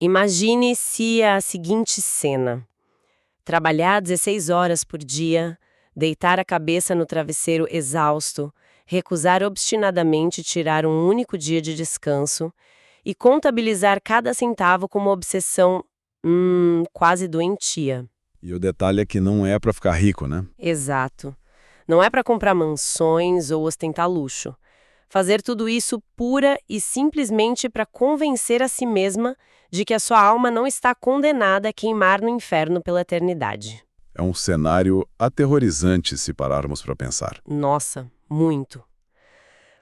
Imagine-se a seguinte cena: trabalhar 16 horas por dia, deitar a cabeça no travesseiro exausto, recusar obstinadamente tirar um único dia de descanso e contabilizar cada centavo com uma obsessão, quase doentia. E o detalhe é que não é para ficar rico, né? Exato. Não é para comprar mansões ou ostentar luxo. Fazer tudo isso pura e simplesmente para convencer a si mesma de que a sua alma não está condenada a queimar no inferno pela eternidade. É um cenário aterrorizante se pararmos para pensar. Nossa, muito.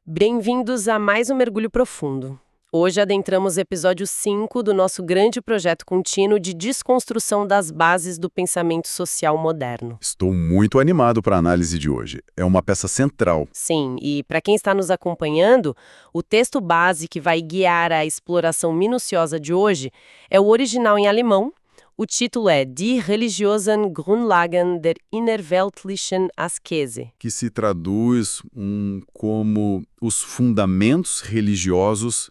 Bem-vindos a mais um Mergulho Profundo. Hoje adentramos o episódio 5 do nosso grande projeto contínuo de desconstrução das bases do pensamento social moderno. Estou muito animado para a análise de hoje. É uma peça central. Sim, e para quem está nos acompanhando, o texto base que vai guiar a exploração minuciosa de hoje é o original em alemão. O título é Die religiösen Grundlagen der innerweltlichen Askese. Que se traduz como os fundamentos religiosos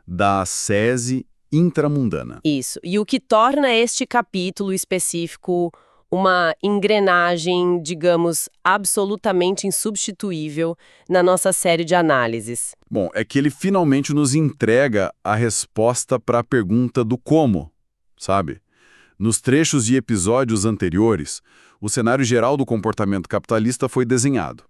da ascese intramundana. Isso, e o que torna este capítulo específico uma engrenagem, digamos, absolutamente insubstituível na nossa série de análises. Bom, é que ele finalmente nos entrega a resposta para a pergunta do como, sabe? Nos trechos de episódios anteriores, o cenário geral do comportamento capitalista foi desenhado.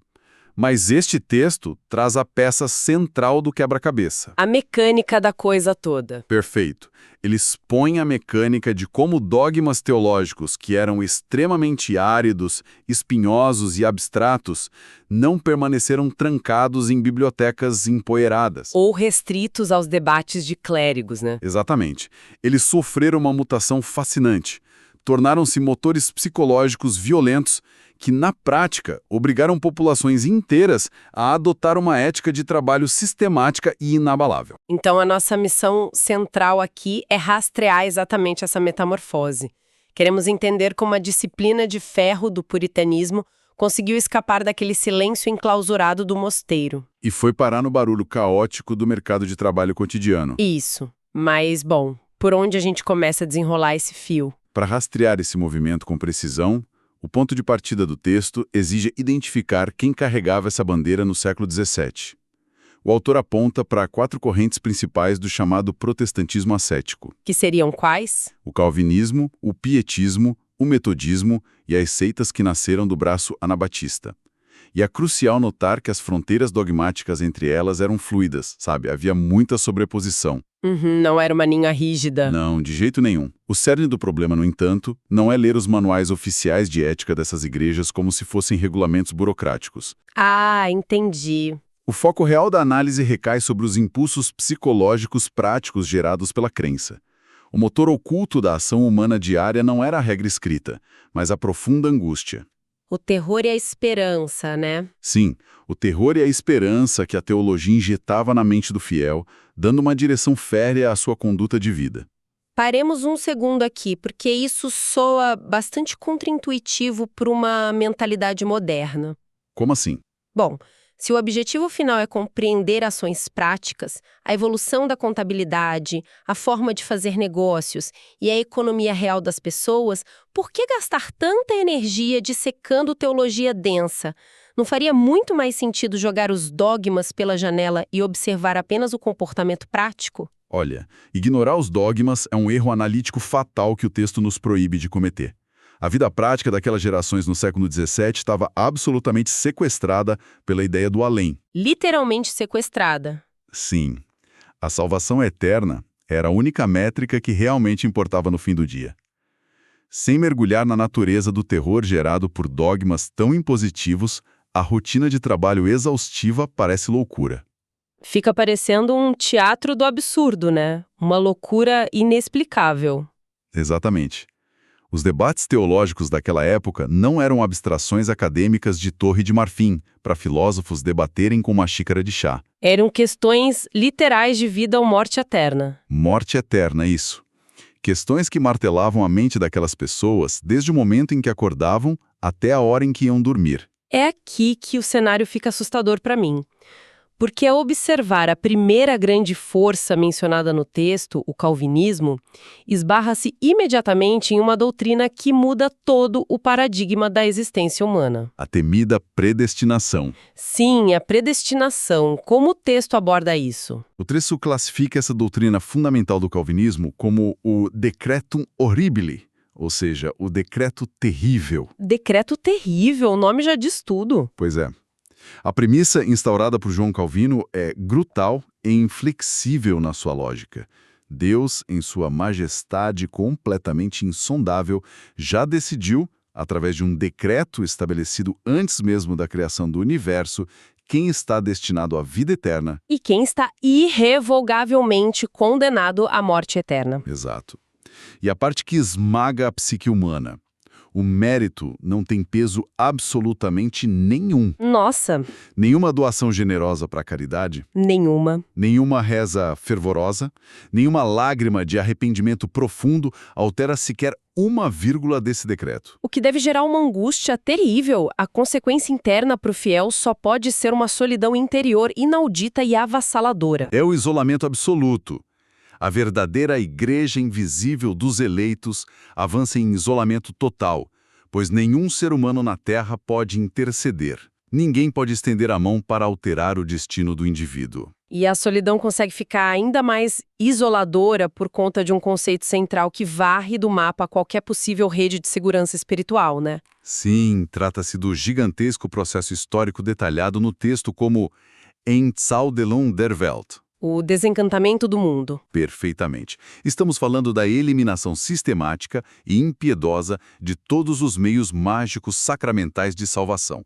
Mas este texto traz a peça central do quebra-cabeça. A mecânica da coisa toda. Perfeito. Ele expõe a mecânica de como dogmas teológicos que eram extremamente áridos, espinhosos e abstratos não permaneceram trancados em bibliotecas empoeiradas. Ou restritos aos debates de clérigos, né? Exatamente. Eles sofreram uma mutação fascinante. Tornaram-se motores psicológicos violentos que, na prática, obrigaram populações inteiras a adotar uma ética de trabalho sistemática e inabalável. Então, a nossa missão central aqui é rastrear exatamente essa metamorfose. Queremos entender como a disciplina de ferro do puritanismo conseguiu escapar daquele silêncio enclausurado do mosteiro. E foi parar no barulho caótico do mercado de trabalho cotidiano. Isso. Mas, bom, por onde a gente começa a desenrolar esse fio? Para rastrear esse movimento com precisão, o ponto de partida do texto exige identificar quem carregava essa bandeira no século XVII. O autor aponta para 4 correntes principais do chamado protestantismo ascético. Que seriam quais? O calvinismo, o pietismo, o metodismo e as seitas que nasceram do braço anabatista. E é crucial notar que as fronteiras dogmáticas entre elas eram fluidas, sabe? Havia muita sobreposição. Não era uma linha rígida. Não, de jeito nenhum. O cerne do problema, no entanto, não é ler os manuais oficiais de ética dessas igrejas como se fossem regulamentos burocráticos. Ah, entendi. O foco real da análise recai sobre os impulsos psicológicos práticos gerados pela crença. O motor oculto da ação humana diária não era a regra escrita, mas a profunda angústia. O terror e a esperança, né? Sim, o terror e a esperança que a teologia injetava na mente do fiel, dando uma direção férrea à sua conduta de vida. Paremos um segundo aqui, porque isso soa bastante contraintuitivo para uma mentalidade moderna. Como assim? Bom, se o objetivo final é compreender ações práticas, a evolução da contabilidade, a forma de fazer negócios e a economia real das pessoas, por que gastar tanta energia dissecando teologia densa? Não faria muito mais sentido jogar os dogmas pela janela e observar apenas o comportamento prático? Olha, ignorar os dogmas é um erro analítico fatal que o texto nos proíbe de cometer. A vida prática daquelas gerações no século XVII estava absolutamente sequestrada pela ideia do além. Literalmente sequestrada. Sim, a salvação eterna era a única métrica que realmente importava no fim do dia. Sem mergulhar na natureza do terror gerado por dogmas tão impositivos, a rotina de trabalho exaustiva parece loucura. Fica parecendo um teatro do absurdo, né? Uma loucura inexplicável. Exatamente. Os debates teológicos daquela época não eram abstrações acadêmicas de Torre de Marfim, para filósofos debaterem com uma xícara de chá. Eram questões literais de vida ou morte eterna. Morte eterna, isso. Questões que martelavam a mente daquelas pessoas desde o momento em que acordavam até a hora em que iam dormir. É aqui que o cenário fica assustador para mim. Porque ao observar a primeira grande força mencionada no texto, o calvinismo, esbarra-se imediatamente em uma doutrina que muda todo o paradigma da existência humana. A temida predestinação. Sim, a predestinação. Como o texto aborda isso? O texto classifica essa doutrina fundamental do calvinismo como o decretum horribile, ou seja, o decreto terrível. Decreto terrível, o nome já diz tudo. Pois é. A premissa instaurada por João Calvino é brutal e inflexível na sua lógica. Deus, em sua majestade completamente insondável, já decidiu, através de um decreto estabelecido antes mesmo da criação do universo, quem está destinado à vida eterna. E quem está irrevogavelmente condenado à morte eterna. Exato. E a parte que esmaga a psique humana. O mérito não tem peso absolutamente nenhum. Nossa, Nenhuma doação generosa para a caridade, nenhuma. nenhuma reza fervorosa, nenhuma lágrima de arrependimento profundo altera sequer uma vírgula desse decreto. O que deve gerar uma angústia terrível. A consequência interna para o fiel só pode ser uma solidão interior inaudita e avassaladora. É o isolamento absoluto. A verdadeira igreja invisível dos eleitos avança em isolamento total, pois nenhum ser humano na Terra pode interceder. Ninguém pode estender a mão para alterar o destino do indivíduo. E a solidão consegue ficar ainda mais isoladora por conta de um conceito central que varre do mapa qualquer possível rede de segurança espiritual, né? Sim, trata-se do gigantesco processo histórico detalhado no texto como Entzaudelung der Welt. O desencantamento do mundo. Perfeitamente. Estamos falando da eliminação sistemática e impiedosa de todos os meios mágicos sacramentais de salvação.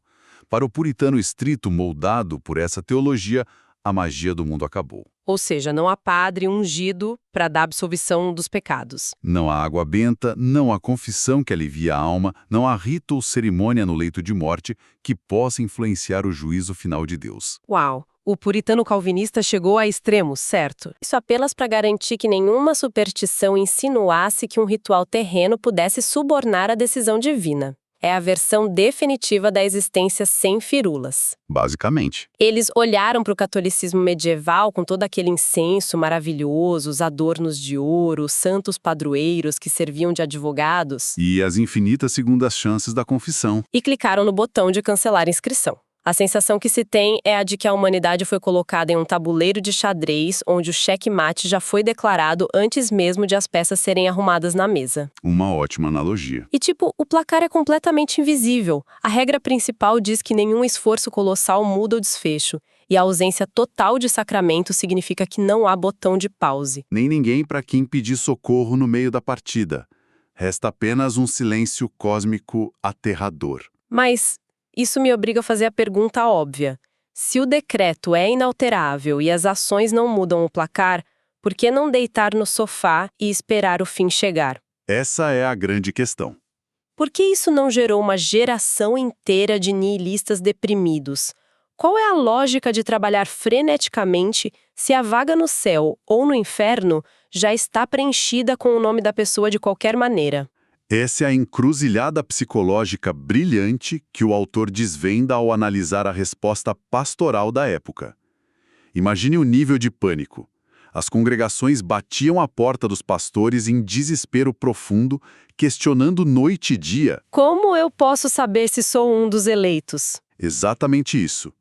Para o puritano estrito moldado por essa teologia, a magia do mundo acabou. Ou seja, não há padre ungido para dar absolvição dos pecados. Não há água benta, não há confissão que alivia a alma, não há rito ou cerimônia no leito de morte que possa influenciar o juízo final de Deus. Uau! O puritano calvinista chegou a extremos, certo? Isso apenas para garantir que nenhuma superstição insinuasse que um ritual terreno pudesse subornar a decisão divina. É a versão definitiva da existência sem firulas. Basicamente. Eles olharam para o catolicismo medieval com todo aquele incenso maravilhoso, os adornos de ouro, os santos padroeiros que serviam de advogados, E as infinitas segundas chances da confissão. e clicaram no botão de cancelar a inscrição. A sensação que se tem é a de que a humanidade foi colocada em um tabuleiro de xadrez onde o checkmate já foi declarado antes mesmo de as peças serem arrumadas na mesa. Uma ótima analogia. E o placar é completamente invisível. A regra principal diz que nenhum esforço colossal muda o desfecho, e a ausência total de sacramento significa que não há botão de pause. Nem ninguém para quem pedir socorro no meio da partida. Resta apenas um silêncio cósmico aterrador. Mas isso me obriga a fazer a pergunta óbvia. Se o decreto é inalterável e as ações não mudam o placar, por que não deitar no sofá e esperar o fim chegar? Essa é a grande questão. Por que isso não gerou uma geração inteira de nihilistas deprimidos? Qual é a lógica de trabalhar freneticamente se a vaga no céu ou no inferno já está preenchida com o nome da pessoa de qualquer maneira? Essa é a encruzilhada psicológica brilhante que o autor desvenda ao analisar a resposta pastoral da época. Imagine o nível de pânico. As congregações batiam a porta dos pastores em desespero profundo, questionando noite e dia. Como eu posso saber se sou um dos eleitos? Exatamente isso.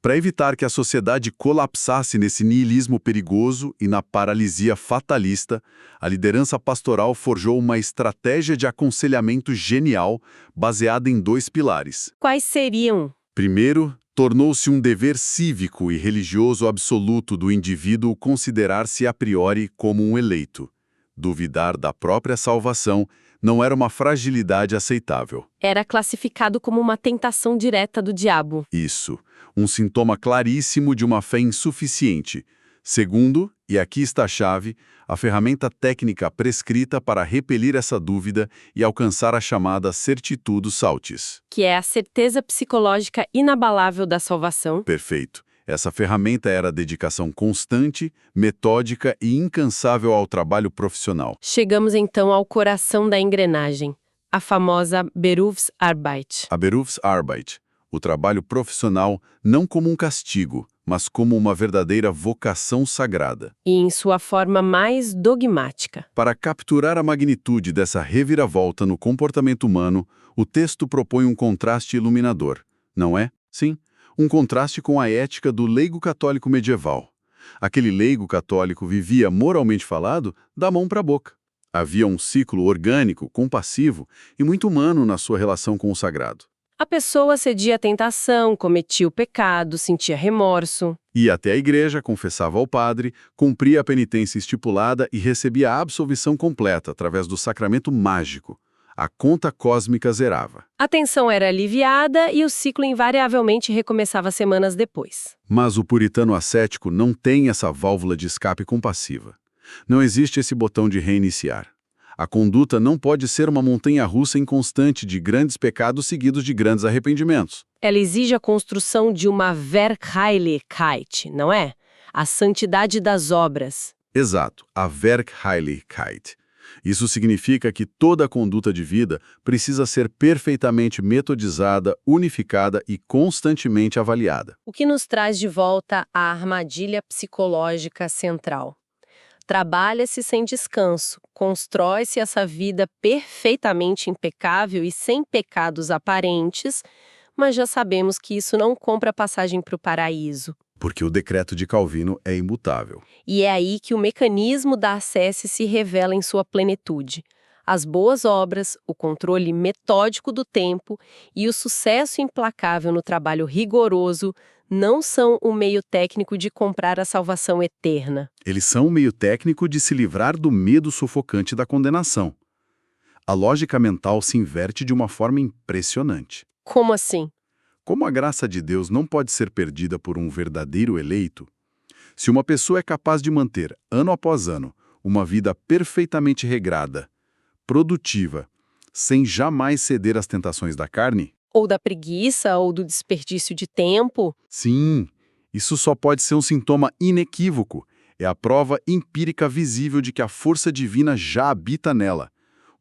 Para evitar que a sociedade colapsasse nesse niilismo perigoso e na paralisia fatalista, a liderança pastoral forjou uma estratégia de aconselhamento genial baseada em 2 pilares. Quais seriam? Primeiro, tornou-se um dever cívico e religioso absoluto do indivíduo considerar-se a priori como um eleito. Duvidar da própria salvação não era uma fragilidade aceitável. Era classificado como uma tentação direta do diabo. Isso, um sintoma claríssimo de uma fé insuficiente. Segundo, e aqui está a chave, a ferramenta técnica prescrita para repelir essa dúvida e alcançar a chamada certitudo saltis. Que é a certeza psicológica inabalável da salvação. Perfeito. Essa ferramenta era a dedicação constante, metódica e incansável ao trabalho profissional. Chegamos então ao coração da engrenagem, a famosa Berufsarbeit. A Berufsarbeit, o trabalho profissional não como um castigo, mas como uma verdadeira vocação sagrada. E em sua forma mais dogmática. Para capturar a magnitude dessa reviravolta no comportamento humano, o texto propõe um contraste iluminador, não é? Sim, um contraste com a ética do leigo católico medieval. Aquele leigo católico vivia, moralmente falado, da mão para a boca. Havia um ciclo orgânico, compassivo e muito humano na sua relação com o sagrado. A pessoa cedia à tentação, cometia o pecado, sentia remorso. Ia até a igreja, confessava ao padre, cumpria a penitência estipulada e recebia a absolvição completa através do sacramento mágico. A conta cósmica zerava. A tensão era aliviada e o ciclo invariavelmente recomeçava semanas depois. Mas o puritano ascético não tem essa válvula de escape compassiva. Não existe esse botão de reiniciar. A conduta não pode ser uma montanha-russa inconstante de grandes pecados seguidos de grandes arrependimentos. Ela exige a construção de uma Werkheiligkeit, não é? A santidade das obras. Exato, a Werkheiligkeit. Isso significa que toda a conduta de vida precisa ser perfeitamente metodizada, unificada e constantemente avaliada. O que nos traz de volta à armadilha psicológica central. Trabalha-se sem descanso, constrói-se essa vida perfeitamente impecável e sem pecados aparentes, mas já sabemos que isso não compra passagem para o paraíso. Porque o decreto de Calvino é imutável. E é aí que o mecanismo da ascese se revela em sua plenitude. As boas obras, o controle metódico do tempo e o sucesso implacável no trabalho rigoroso não são o meio técnico de comprar a salvação eterna. Eles são o meio técnico de se livrar do medo sufocante da condenação. A lógica mental se inverte de uma forma impressionante. Como assim? Como a graça de Deus não pode ser perdida por um verdadeiro eleito, se uma pessoa é capaz de manter, ano após ano, uma vida perfeitamente regrada, produtiva, sem jamais ceder às tentações da carne, Ou da preguiça, ou do desperdício de tempo? sim, isso só pode ser um sintoma inequívoco. É a prova empírica visível de que a força divina já habita nela.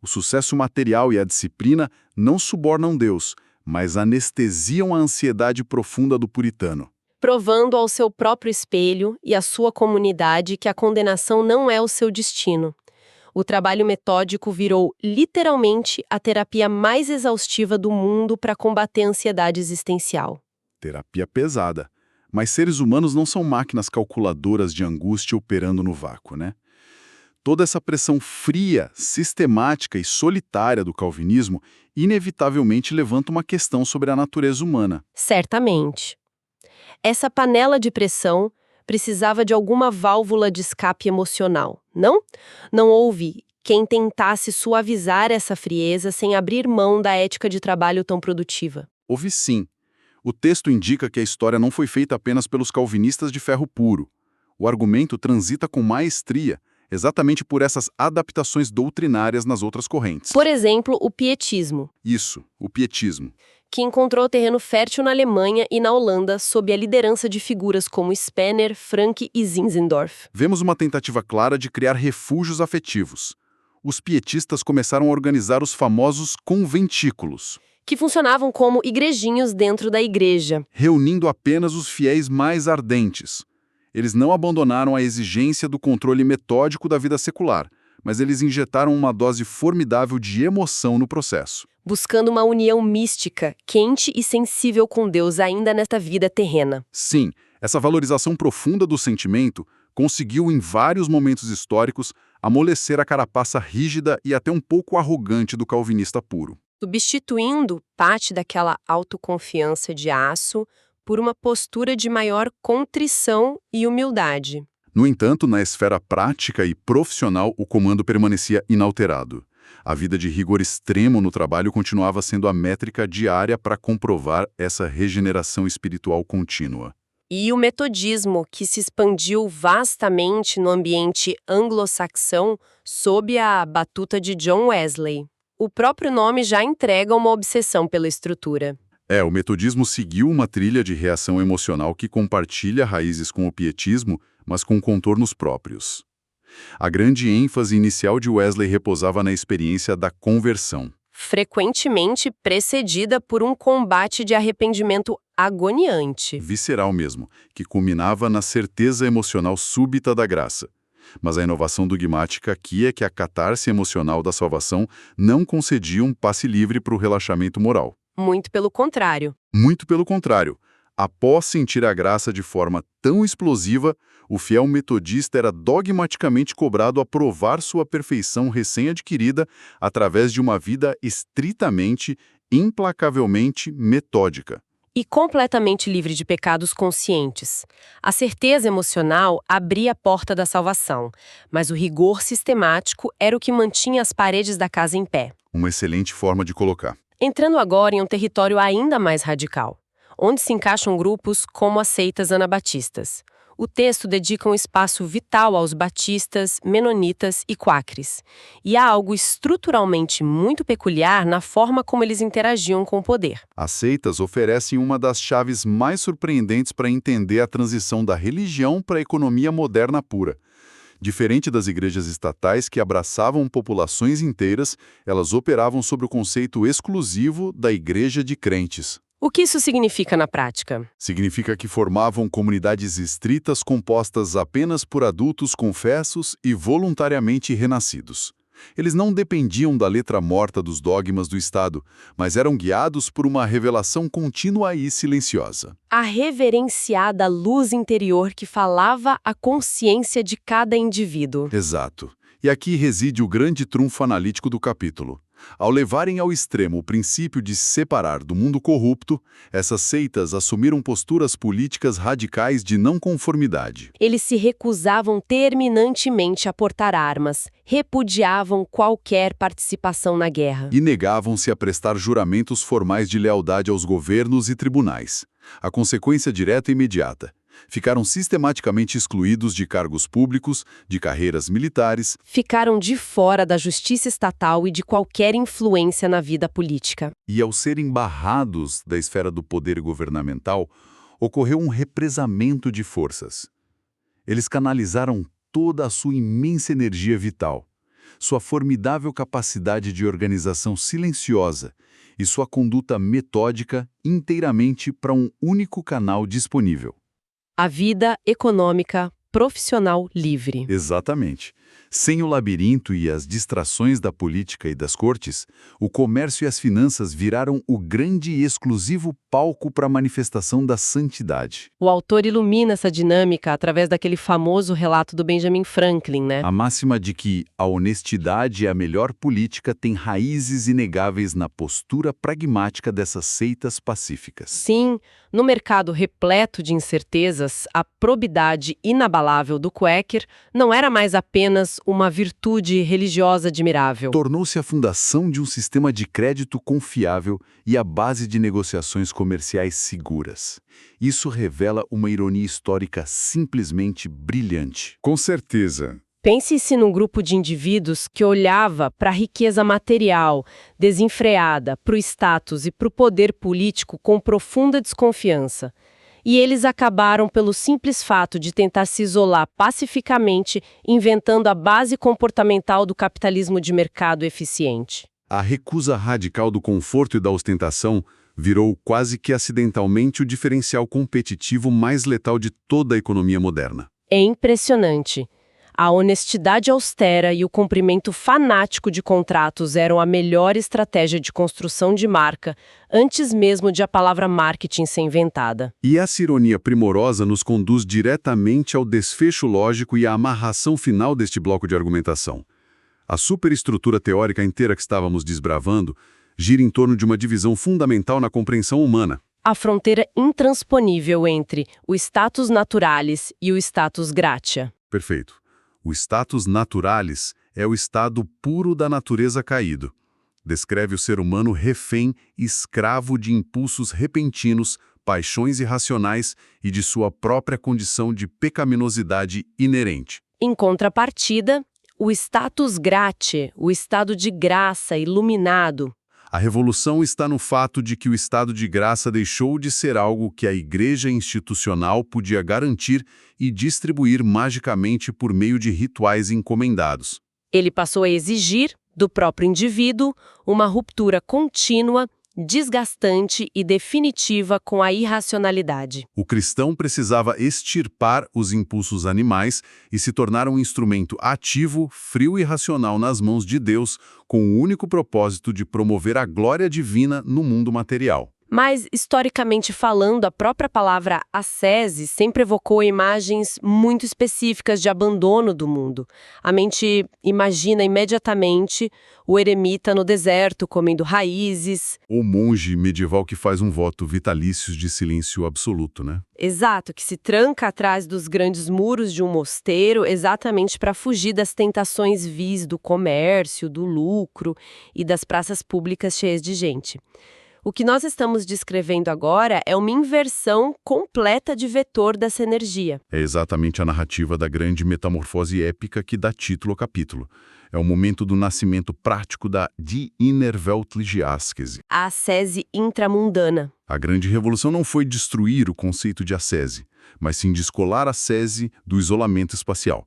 O sucesso material e a disciplina não subornam Deus, mas anestesiam a ansiedade profunda do puritano. Provando ao seu próprio espelho e à sua comunidade que a condenação não é o seu destino. O trabalho metódico virou, literalmente, a terapia mais exaustiva do mundo para combater a ansiedade existencial. Terapia pesada. Mas seres humanos não são máquinas calculadoras de angústia operando no vácuo, né? Toda essa pressão fria, sistemática e solitária do calvinismo inevitavelmente levanta uma questão sobre a natureza humana. Certamente. Essa panela de pressão precisava de alguma válvula de escape emocional, não? Não houve quem tentasse suavizar essa frieza sem abrir mão da ética de trabalho tão produtiva. Houve sim. O texto indica que a história não foi feita apenas pelos calvinistas de ferro puro. O argumento transita com maestria, exatamente por essas adaptações doutrinárias nas outras correntes. Por exemplo, o pietismo, Isso, o pietismo. que encontrou terreno fértil na Alemanha e na Holanda sob a liderança de figuras como Spener, Frank e Zinzendorf. Vemos uma tentativa clara de criar refúgios afetivos. Os pietistas começaram a organizar os famosos conventículos, Que funcionavam como igrejinhos dentro da igreja. reunindo apenas os fiéis mais ardentes. Eles não abandonaram a exigência do controle metódico da vida secular, mas eles injetaram uma dose formidável de emoção no processo. Buscando uma união mística, quente e sensível com Deus ainda nesta vida terrena. Sim, essa valorização profunda do sentimento conseguiu, em vários momentos históricos, amolecer a carapaça rígida e até um pouco arrogante do calvinista puro. Substituindo parte daquela autoconfiança de aço por uma postura de maior contrição e humildade. No entanto, na esfera prática e profissional, o comando permanecia inalterado. A vida de rigor extremo no trabalho continuava sendo a métrica diária para comprovar essa regeneração espiritual contínua. E o metodismo, que se expandiu vastamente no ambiente anglo-saxão sob a batuta de John Wesley. O próprio nome já entrega uma obsessão pela estrutura. O metodismo seguiu uma trilha de reação emocional que compartilha raízes com o pietismo, mas com contornos próprios. A grande ênfase inicial de Wesley repousava na experiência da conversão. frequentemente precedida por um combate de arrependimento agoniante. Visceral mesmo, que culminava na certeza emocional súbita da graça. Mas a inovação dogmática aqui é que a catarse emocional da salvação não concedia um passe livre para o relaxamento moral. Muito pelo contrário. Muito pelo contrário. Após sentir a graça de forma tão explosiva, o fiel metodista era dogmaticamente cobrado a provar sua perfeição recém-adquirida através de uma vida estritamente, implacavelmente metódica. E completamente livre de pecados conscientes. A certeza emocional abria a porta da salvação, mas o rigor sistemático era o que mantinha as paredes da casa em pé. Uma excelente forma de colocar. Entrando agora em um território ainda mais radical, onde se encaixam grupos como as seitas anabatistas. O texto dedica um espaço vital aos batistas, menonitas e quáqueres. E há algo estruturalmente muito peculiar na forma como eles interagiam com o poder. As seitas oferecem uma das chaves mais surpreendentes para entender a transição da religião para a economia moderna pura. Diferente das igrejas estatais que abraçavam populações inteiras, elas operavam sobre o conceito exclusivo da igreja de crentes. O que isso significa na prática? Significa que formavam comunidades estritas compostas apenas por adultos confessos e voluntariamente renascidos. Eles não dependiam da letra morta dos dogmas do Estado, mas eram guiados por uma revelação contínua e silenciosa. A reverenciada luz interior que falava a consciência de cada indivíduo. Exato. E aqui reside o grande trunfo analítico do capítulo. Ao levarem ao extremo o princípio de se separar do mundo corrupto, essas seitas assumiram posturas políticas radicais de não conformidade. Eles se recusavam terminantemente a portar armas, repudiavam qualquer participação na guerra. E negavam-se a prestar juramentos formais de lealdade aos governos e tribunais. A consequência direta e imediata. Ficaram sistematicamente excluídos de cargos públicos, de carreiras militares. Ficaram de fora da justiça estatal e de qualquer influência na vida política. E ao serem barrados da esfera do poder governamental, ocorreu um represamento de forças. Eles canalizaram toda a sua imensa energia vital, sua formidável capacidade de organização silenciosa e sua conduta metódica inteiramente para um único canal disponível. A vida econômica profissional livre. Exatamente. Sem o labirinto e as distrações da política e das cortes, o comércio e as finanças viraram o grande e exclusivo palco para a manifestação da santidade. O autor ilumina essa dinâmica através daquele famoso relato do Benjamin Franklin, né? A máxima de que a honestidade é a melhor política tem raízes inegáveis na postura pragmática dessas seitas pacíficas. Sim, no mercado repleto de incertezas, a probidade inabalável do Quaker não era mais apenas uma virtude religiosa admirável. Tornou-se a fundação de um sistema de crédito confiável e a base de negociações comerciais seguras. Isso revela uma ironia histórica simplesmente brilhante. Com certeza. Pense-se num grupo de indivíduos que olhava para a riqueza material, desenfreada, para o status e para o poder político com profunda desconfiança. E eles acabaram pelo simples fato de tentar se isolar pacificamente, inventando a base comportamental do capitalismo de mercado eficiente. A recusa radical do conforto e da ostentação virou quase que acidentalmente o diferencial competitivo mais letal de toda a economia moderna. É impressionante. A honestidade austera e o cumprimento fanático de contratos eram a melhor estratégia de construção de marca, antes mesmo de a palavra marketing ser inventada. E essa ironia primorosa nos conduz diretamente ao desfecho lógico e à amarração final deste bloco de argumentação. A superestrutura teórica inteira que estávamos desbravando gira em torno de uma divisão fundamental na compreensão humana. A fronteira intransponível entre o status naturalis e o status gratia. Perfeito. O status naturalis é o estado puro da natureza caído. Descreve o ser humano refém, escravo de impulsos repentinos, paixões irracionais e de sua própria condição de pecaminosidade inerente. Em contrapartida, o status gratiae, o estado de graça iluminado. A revolução está no fato de que o estado de graça deixou de ser algo que a igreja institucional podia garantir e distribuir magicamente por meio de rituais encomendados. Ele passou a exigir, do próprio indivíduo, uma ruptura contínua, desgastante e definitiva com a irracionalidade. O cristão precisava extirpar os impulsos animais e se tornar um instrumento ativo, frio e racional nas mãos de Deus, com o único propósito de promover a glória divina no mundo material. Mas, historicamente falando, a própria palavra ascese sempre evocou imagens muito específicas de abandono do mundo. A mente imagina imediatamente o eremita no deserto, comendo raízes. O monge medieval que faz um voto vitalício de silêncio absoluto, né? Exato, que se tranca atrás dos grandes muros de um mosteiro exatamente para fugir das tentações vis do comércio, do lucro e das praças públicas cheias de gente. O que nós estamos descrevendo agora é uma inversão completa de vetor dessa energia. É exatamente a narrativa da grande metamorfose épica que dá título ao capítulo. É o momento do nascimento prático da Die innerweltliche Askese. A ascese intramundana. A grande revolução não foi destruir o conceito de ascese, mas sim descolar a ascese do isolamento espacial.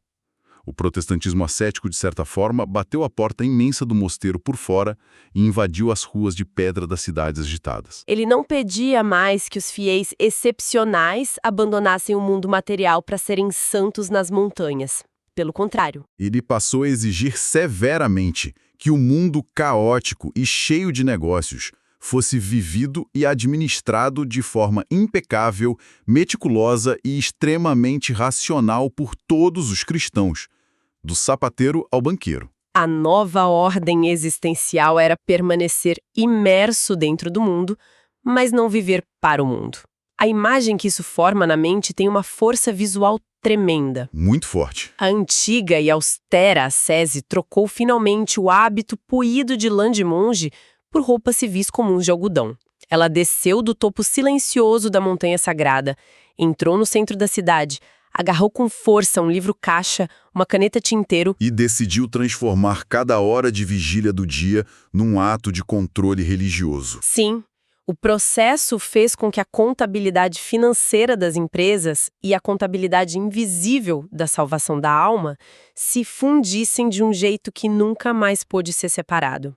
O protestantismo ascético, de certa forma, bateu a porta imensa do mosteiro por fora e invadiu as ruas de pedra das cidades agitadas. Ele não pedia mais que os fiéis excepcionais abandonassem o mundo material para serem santos nas montanhas. Pelo contrário. Ele passou a exigir severamente que o mundo caótico e cheio de negócios fosse vivido e administrado de forma impecável, meticulosa e extremamente racional por todos os cristãos, do sapateiro ao banqueiro. A nova ordem existencial era permanecer imerso dentro do mundo, mas não viver para o mundo. A imagem que isso forma na mente tem uma força visual tremenda. Muito forte. A antiga e austera ascese trocou finalmente o hábito puído de lã de monge por roupas civis comuns de algodão. Ela desceu do topo silencioso da montanha sagrada, entrou no centro da cidade, agarrou com força um livro-caixa, uma caneta tinteiro e decidiu transformar cada hora de vigília do dia num ato de controle religioso. Sim, o processo fez com que a contabilidade financeira das empresas e a contabilidade invisível da salvação da alma se fundissem de um jeito que nunca mais pôde ser separado.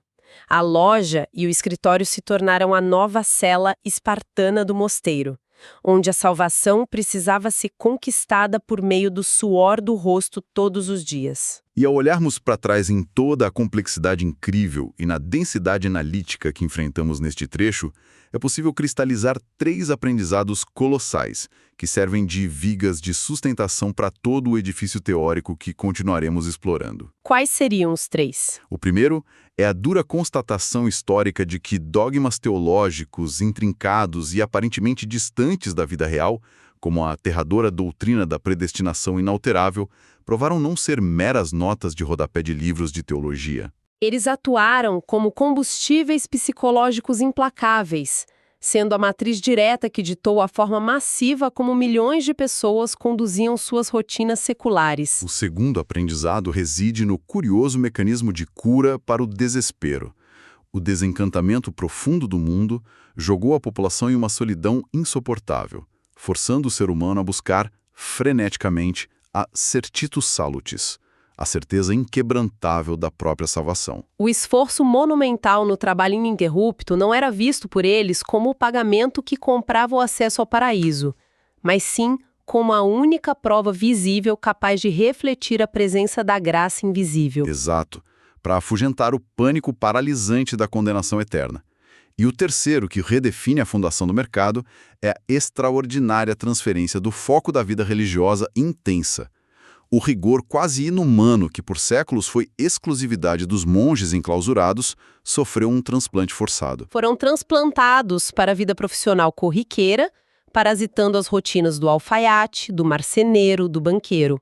A loja e o escritório se tornaram a nova cela espartana do mosteiro, onde a salvação precisava ser conquistada por meio do suor do rosto todos os dias. E ao olharmos para trás em toda a complexidade incrível e na densidade analítica que enfrentamos neste trecho, é possível cristalizar 3 aprendizados colossais, que servem de vigas de sustentação para todo o edifício teórico que continuaremos explorando. Quais seriam os 3? O primeiro é a dura constatação histórica de que dogmas teológicos intrincados e aparentemente distantes da vida real, como a aterradora doutrina da predestinação inalterável, provaram não ser meras notas de rodapé de livros de teologia. Eles atuaram como combustíveis psicológicos implacáveis, sendo a matriz direta que ditou a forma massiva como milhões de pessoas conduziam suas rotinas seculares. O segundo aprendizado reside no curioso mecanismo de cura para o desespero. O desencantamento profundo do mundo jogou a população em uma solidão insuportável, forçando o ser humano a buscar, freneticamente, a certitus salutis, a certeza inquebrantável da própria salvação. O esforço monumental no trabalho ininterrupto não era visto por eles como o pagamento que comprava o acesso ao paraíso, mas sim como a única prova visível capaz de refletir a presença da graça invisível. Exato, para afugentar o pânico paralisante da condenação eterna. E o terceiro, que redefine a fundação do mercado, é a extraordinária transferência do foco da vida religiosa intensa. O rigor quase inumano que por séculos foi exclusividade dos monges enclausurados sofreu um transplante forçado. Foram transplantados para a vida profissional corriqueira, parasitando as rotinas do alfaiate, do marceneiro, do banqueiro.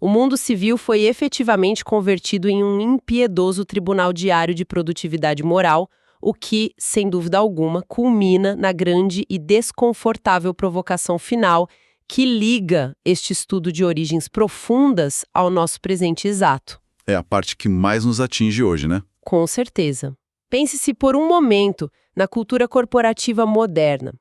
O mundo civil foi efetivamente convertido em um impiedoso tribunal diário de produtividade moral, o que, sem dúvida alguma, culmina na grande e desconfortável provocação final que liga este estudo de origens profundas ao nosso presente exato. É a parte que mais nos atinge hoje, né? Com certeza. Pense-se por um momento na cultura corporativa moderna.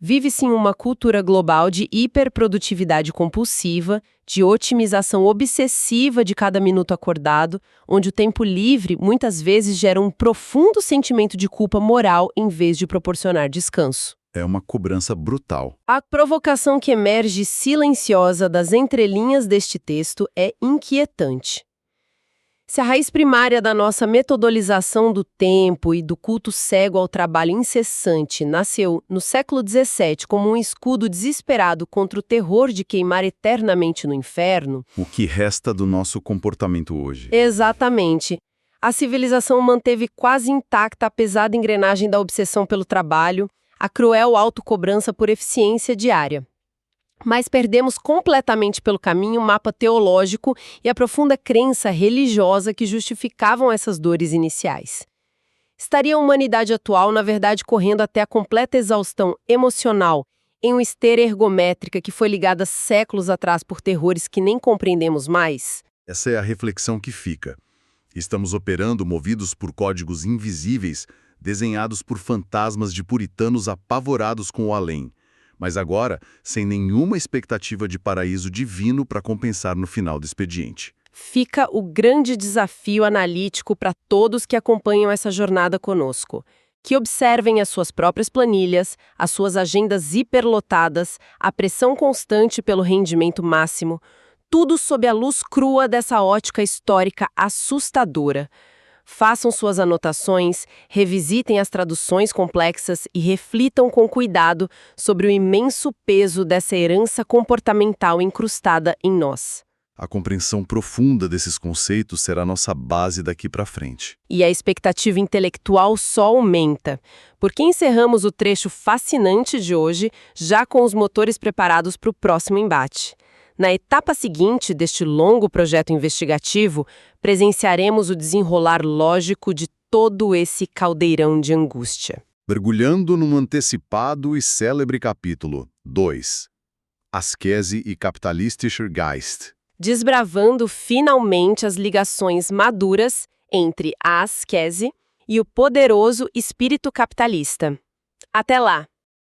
Vive-se em uma cultura global de hiperprodutividade compulsiva, de otimização obsessiva de cada minuto acordado, onde o tempo livre muitas vezes gera um profundo sentimento de culpa moral em vez de proporcionar descanso. É uma cobrança brutal. A provocação que emerge silenciosa das entrelinhas deste texto é inquietante. Se a raiz primária da nossa metodologização do tempo e do culto cego ao trabalho incessante nasceu no século XVII como um escudo desesperado contra o terror de queimar eternamente no inferno... O que resta do nosso comportamento hoje? Exatamente. A civilização manteve quase intacta a pesada engrenagem da obsessão pelo trabalho, a cruel autocobrança por eficiência diária. Mas perdemos completamente pelo caminho o mapa teológico e a profunda crença religiosa que justificavam essas dores iniciais. Estaria a humanidade atual, na verdade, correndo até a completa exaustão emocional, em uma esteira ergométrica que foi ligada séculos atrás por terrores que nem compreendemos mais? Essa é a reflexão que fica. Estamos operando movidos por códigos invisíveis, desenhados por fantasmas de puritanos apavorados com o além. Mas agora, sem nenhuma expectativa de paraíso divino para compensar no final do expediente. Fica o grande desafio analítico para todos que acompanham essa jornada conosco. Que observem as suas próprias planilhas, as suas agendas hiperlotadas, a pressão constante pelo rendimento máximo, tudo sob a luz crua dessa ótica histórica assustadora. Façam suas anotações, revisitem as traduções complexas e reflitam com cuidado sobre o imenso peso dessa herança comportamental incrustada em nós. A compreensão profunda desses conceitos será nossa base daqui para frente. E a expectativa intelectual só aumenta, porque encerramos o trecho fascinante de hoje já com os motores preparados para o próximo embate. Na etapa seguinte deste longo projeto investigativo, presenciaremos o desenrolar lógico de todo esse caldeirão de angústia. Mergulhando num antecipado e célebre capítulo 2. Ascese e Kapitalistischer Geist. Desbravando finalmente as ligações maduras entre a ascese e o poderoso espírito capitalista. Até lá!